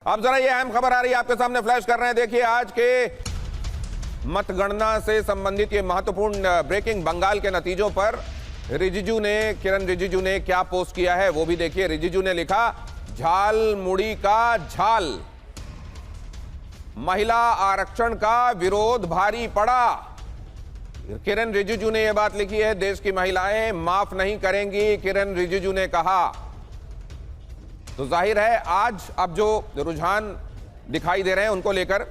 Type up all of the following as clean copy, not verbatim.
अब जरा ये अहम खबर आ रही है आपके सामने फ्लैश कर रहे हैं। देखिए आज के मतगणना से संबंधित ये महत्वपूर्ण ब्रेकिंग बंगाल के नतीजों पर किरण रिजिजू ने क्या पोस्ट किया है वो भी देखिए। रिजिजू ने लिखा, झालमुड़ी का झाल, महिला आरक्षण का विरोध भारी पड़ा। किरण रिजिजू ने यह बात लिखी है, देश की महिलाएं माफ नहीं करेंगी, किरण रिजिजू ने कहा। तो जाहिर है आज अब जो रुझान दिखाई दे रहे हैं उनको लेकर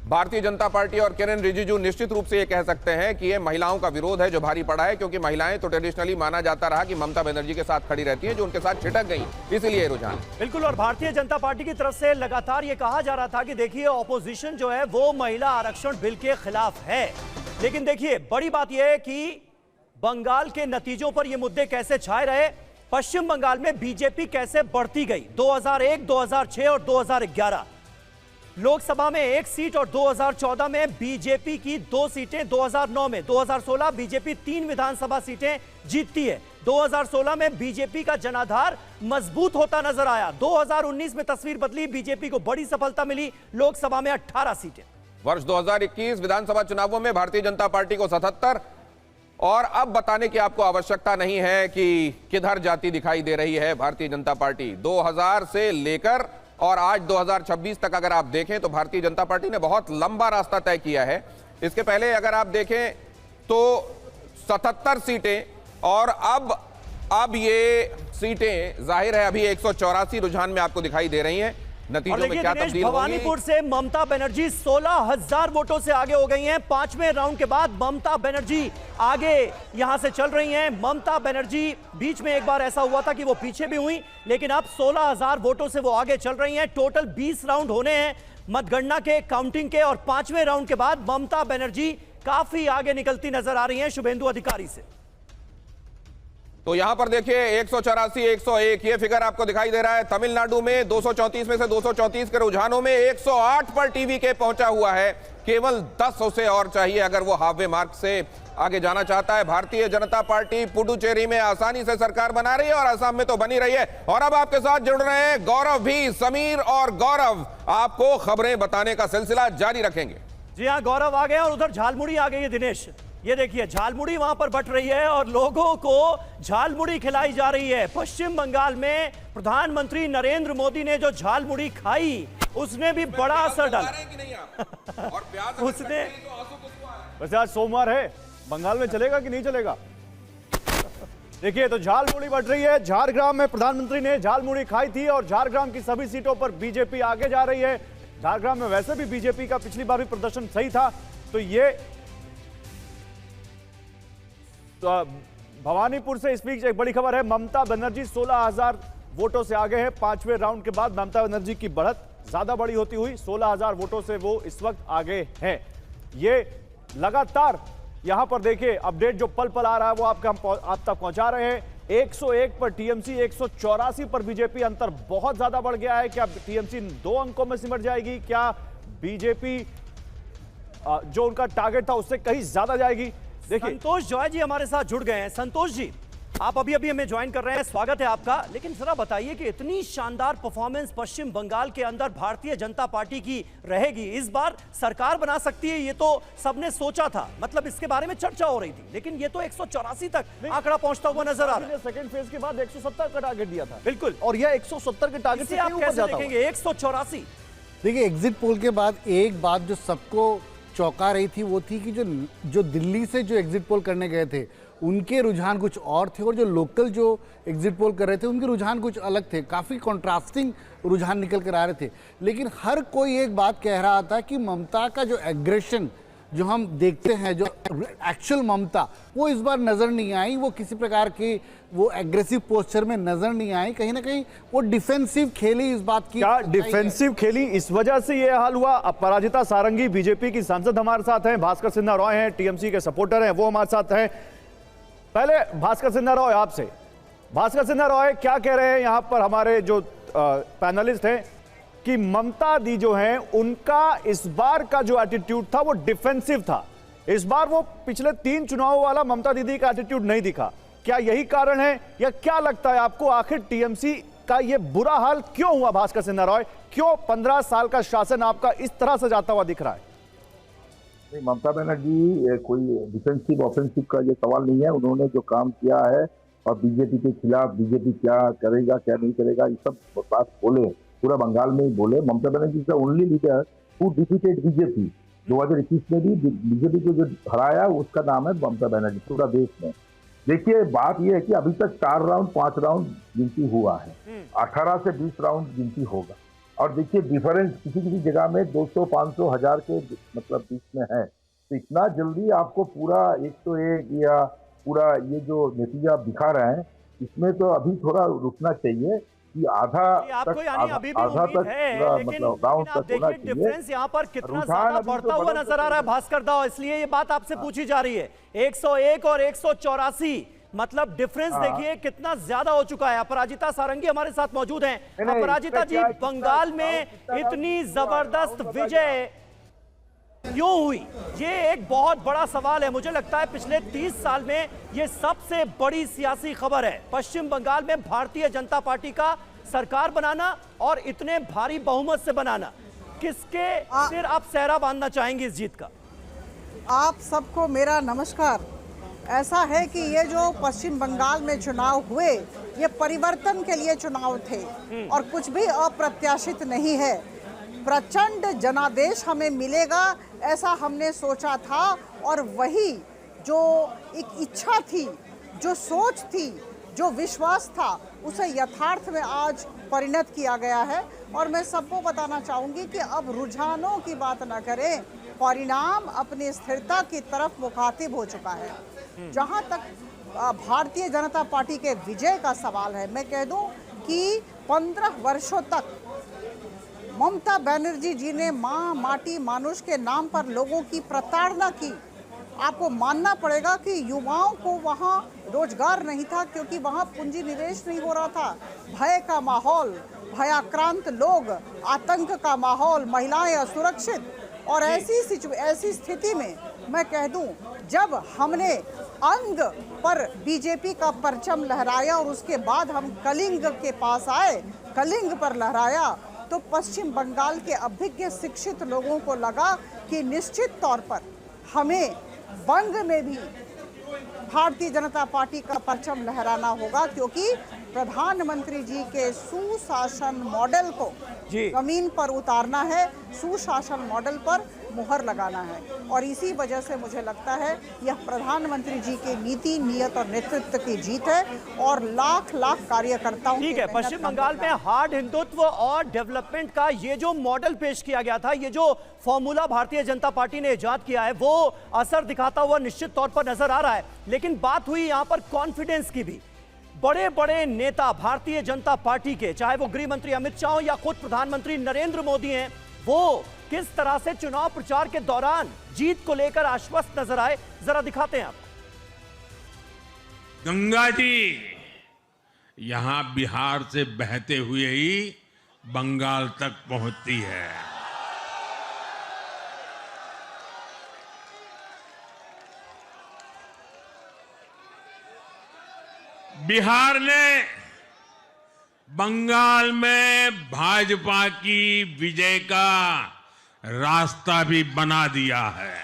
भारतीय जनता पार्टी और किरण रिजिजू निश्चित रूप से ये कह सकते हैं कि ये महिलाओं का विरोध है जो भारी पड़ा है, क्योंकि महिलाएं तो ट्रेडिशनली माना जाता रहा कि ममता बनर्जी के साथ खड़ी रहती हैं, जो उनके साथ छिटक गई, इसीलिए रुझान। बिल्कुल। और भारतीय जनता पार्टी की तरफ से लगातार ये कहा जा रहा था कि देखिए ऑपोजिशन जो है वो महिला आरक्षण बिल के खिलाफ है, लेकिन देखिए बड़ी बात यह है कि बंगाल के नतीजों पर ये मुद्दे कैसे छाए रहे। पश्चिम बंगाल में बीजेपी कैसे बढ़ती गई। 2001, 2006 और 2011 लोकसभा में 1 सीट और 2014 में बीजेपी की 2 सीटें, 2009 में, 2016 बीजेपी 3 विधानसभा सीटें जीतती है। 2016 में बीजेपी का जनाधार मजबूत होता नजर आया। 2019 में तस्वीर बदली, बीजेपी को बड़ी सफलता मिली, लोकसभा में 18 सीटें। वर्ष 2021 विधानसभा चुनावों में भारतीय जनता पार्टी को 77, और अब बताने की आपको आवश्यकता नहीं है कि किधर जाती दिखाई दे रही है भारतीय जनता पार्टी। 2000 से लेकर और आज 2026 तक अगर आप देखें तो भारतीय जनता पार्टी ने बहुत लंबा रास्ता तय किया है। इसके पहले अगर आप देखें तो 77 सीटें, और अब ये सीटें जाहिर है अभी 184 रुझान में आपको दिखाई दे रही हैं। नतीजों में क्या तब्दील होगी? भवानीपुर से ममता बनर्जी 16,000 वोटों से आगे हो गई हैं। 5वें राउंड के बाद ममता बनर्जी आगे यहां से चल रही हैं। ममता बनर्जी बीच में एक बार ऐसा हुआ था कि वो पीछे भी हुई, लेकिन अब 16,000 वोटों से वो आगे चल रही हैं। टोटल 20 राउंड होने हैं मतगणना के, काउंटिंग के, और 5वें राउंड के बाद ममता बनर्जी काफी आगे निकलती नजर आ रही हैं शुभेंदु अधिकारी से। तो यहां पर देखिए 184, 101 ये फिगर आपको दिखाई दे रहा है। तमिलनाडु में 234 में से 234 के रुझानों में 108 पर टीवीके पहुंचा हुआ है। केवल 10 उसे और चाहिए अगर वो हाफवे मार्क से आगे जाना चाहता है। भारतीय जनता पार्टी पुडुचेरी में आसानी से सरकार बना रही है और असम में तो बनी रही है। और अब आपके साथ जुड़ रहे हैं गौरव भी। समीर और गौरव आपको खबरें बताने का सिलसिला जारी रखेंगे। जी हाँ, गौरव आ गए और उधर झालमुड़ी आ गई है। दिनेश, ये देखिए झालमुड़ी वहां पर बट रही है और लोगों को झालमुड़ी खिलाई जा रही है। पश्चिम बंगाल में प्रधानमंत्री नरेंद्र मोदी ने जो झालमुड़ी खाई उसने भी बड़ा असर डाला। उसने वैसे आज सोमवार है, बंगाल में चलेगा कि नहीं चलेगा? देखिए तो झालमुड़ी बट रही है। झारग्राम में प्रधानमंत्री ने झालमुड़ी खाई थी और झारग्राम की सभी सीटों पर बीजेपी आगे जा रही है। झारग्राम में वैसे भी बीजेपी का पिछली बार भी प्रदर्शन सही था। तो ये तो भवानीपुर से इस बीच एक बड़ी खबर है। ममता बनर्जी 16,000 वोटों से आगे है। 5वें राउंड के बाद ममता बनर्जी की बढ़त ज्यादा बड़ी होती हुई 16,000 वोटों से वो इस वक्त आगे हैं। ये लगातार यहां पर देखिए अपडेट जो पल पल आ रहा है वो आप तक पहुंचा रहे हैं। 101 पर टीएमसी, 184 पर बीजेपी। अंतर बहुत ज्यादा बढ़ गया है। क्या टीएमसी 2 अंकों में सिमट जाएगी? क्या बीजेपी जो उनका टारगेट था उससे कहीं ज्यादा जाएगी? देखिए संतोष जॉय जी हमारे साथ जुड़ गए हैं। संतोष जी, आप अभी हमें ज्वाइन कर रहे हैं, स्वागत है आपका। लेकिन जरा बताइए कि इतनी शानदार परफॉर्मेंस पश्चिम बंगाल के अंदर भारतीय जनता पार्टी की रहेगी, इस बार सरकार बना सकती है, ये तो सबने सोचा था, मतलब इसके बारे में चर्चा हो रही थी, लेकिन ये तो 184 तक आंकड़ा पहुंचता हुआ नजर आ रहा है। सेकंड फेज के बाद 170 का टारगेट दिया था। बिल्कुल, और यह 170 के टारगेट से आप कैसे देखेंगे 184? देखिए एग्जिट पोल के बाद एक बात जो सबको चौंका रही थी वो थी कि जो दिल्ली से जो एग्जिट पोल करने गए थे उनके रुझान कुछ और थे, और जो लोकल जो एग्जिट पोल कर रहे थे उनके रुझान कुछ अलग थे। काफ़ी कॉन्ट्रास्टिंग रुझान निकल कर आ रहे थे। लेकिन हर कोई एक बात कह रहा था कि ममता का जो एग्रेशन जो हम देखते हैं, जो एक्चुअल ममता, वो इस बार नज़र नहीं आई। वो किसी प्रकार की वो एग्रेसिव पोस्चर में नजर नहीं आई। कहीं ना कहीं वो डिफेंसिव खेली। इस बात की क्या डिफेंसिव खेली, इस वजह से ये हाल हुआ? अपराजिता सारंगी बीजेपी की सांसद हमारे साथ हैं, भास्कर सिन्हा रॉय हैं टीएमसी के सपोर्टर हैं, वो हमारे साथ हैं। पहले भास्कर सिन्हा रॉय आपसे, भास्कर सिन्हा रॉय क्या कह रहे हैं यहां पर हमारे जो पैनलिस्ट हैं कि ममता दी जो है उनका इस बार का जो एटीट्यूड था वो डिफेंसिव था। इस बार वो पिछले 3 चुनावों वाला ममता दीदी का एटीट्यूड नहीं दिखा। क्या यही कारण है, या क्या लगता है आपको आखिर टीएमसी का ये बुरा हाल क्यों हुआ भास्कर सिन्हा रॉय? क्यों 15 साल का शासन आपका इस तरह से जाता हुआ दिख रहा है? नहीं, ममता बनर्जी कोई डिफेंसिव ऑफेंसिव का ये सवाल नहीं है। उन्होंने जो काम किया है और बीजेपी के खिलाफ बीजेपी क्या करेगा क्या नहीं करेगा ये सब बात बोले, पूरा बंगाल में ही बोले। Mamata Banerjee is the only leader who defeated BJP. 2021 में भी बीजेपी को जो हराया उसका नाम है ममता बनर्जी पूरा देश में। देखिए बात यह है कि अभी तक 4 राउंड 5 राउंड गिनती हुआ है, 18 से 20 राउंड गिनती होगा। और देखिए डिफरेंस किसी किसी जगह में 200, 500, 1000 के मतलब बीच में है। तो इतना जल्दी आपको पूरा 101 या पूरा ये जो नतीजा दिखा रहे हैं इसमें तो अभी थोड़ा रुकना चाहिए कि आधा आपको तक यानी अभी भी आधा उम्मीद तक है, पूरा लेकिन मतलब राउंड आप तक होना देखिए चाहिए। डिफरेंस यहाँ पर कितना रुझान ज्यादा अभी तो बढ़ता हुआ बढ़ा नजर आ रहा है भास्कर दाव, इसलिए ये बात आपसे पूछी जा रही है। 101 और 184 मतलब डिफरेंस देखिए कितना ज्यादा हो चुका है। अपराजिता सारंगी हमारे साथ मौजूद हैं। नहीं, अपराजिता जी, बंगाल में इतनी जबरदस्त विजय क्यों हुई? ये एक बहुत बड़ा सवाल है। मुझे लगता है पिछले 30 साल में ये सबसे बड़ी सियासी खबर है। पश्चिम बंगाल में भारतीय जनता पार्टी का सरकार बनाना और इतने भारी बहुमत से बनाना, किसके सिर आप सेहरा बांधना चाहेंगे इस जीत का? आप सबको मेरा नमस्कार। ऐसा है कि ये जो पश्चिम बंगाल में चुनाव हुए ये परिवर्तन के लिए चुनाव थे और कुछ भी अप्रत्याशित नहीं है। प्रचंड जनादेश हमें मिलेगा ऐसा हमने सोचा था और वही जो एक इच्छा थी, जो सोच थी, जो विश्वास था उसे यथार्थ में आज परिणत किया गया है। और मैं सबको बताना चाहूँगी कि अब रुझानों की बात ना करें, परिणाम अपनी स्थिरता की तरफ मुखातिब हो चुका है। जहाँ तक भारतीय जनता पार्टी के विजय का सवाल है, मैं कह दूं कि 15 वर्षों तक ममता बनर्जी जी ने माँ माटी मानुष के नाम पर लोगों की प्रताड़ना की। आपको मानना पड़ेगा कि युवाओं को वहाँ रोजगार नहीं था क्योंकि वहाँ पूंजी निवेश नहीं हो रहा था। भय का माहौल, भयाक्रांत लोग, आतंक का माहौल, महिलाएं असुरक्षित। और ऐसी स्थिति में मैं कह दूं, जब हमने अंग पर बीजेपी का परचम लहराया और उसके बाद हम कलिंग के पास आए, कलिंग पर लहराया, तो पश्चिम बंगाल के अभिज्ञ शिक्षित लोगों को लगा कि निश्चित तौर पर हमें बंग में भी भारतीय जनता पार्टी का परचम लहराना होगा, क्योंकि प्रधानमंत्री जी के सुशासन मॉडल को जमीन पर उतारना है, सुशासन मॉडल पर मुहर लगाना है। और इसी वजह से मुझे लगता है यह प्रधानमंत्री जी की नीति, नियत और नेतृत्व की जीत है और लाख लाख कार्यकर्ताओं ठीक है। पश्चिम बंगाल में हार्ड हिंदुत्व और डेवलपमेंट का ये जो मॉडल पेश किया गया था, ये जो फॉर्मूला भारतीय जनता पार्टी ने इजाद किया है, वो असर दिखाता हुआ निश्चित तौर पर नजर आ रहा है। लेकिन बात हुई यहां पर कॉन्फिडेंस की भी। बड़े बड़े नेता भारतीय जनता पार्टी के, चाहे वो गृह मंत्री अमित शाह हो या खुद प्रधानमंत्री नरेंद्र मोदी हैं, वो किस तरह से चुनाव प्रचार के दौरान जीत को लेकर आश्वस्त नजर आए, जरा दिखाते हैं आप। गंगा जी यहां बिहार से बहते हुए ही बंगाल तक पहुंचती है। बिहार ने बंगाल में भाजपा की विजय का रास्ता भी बना दिया है।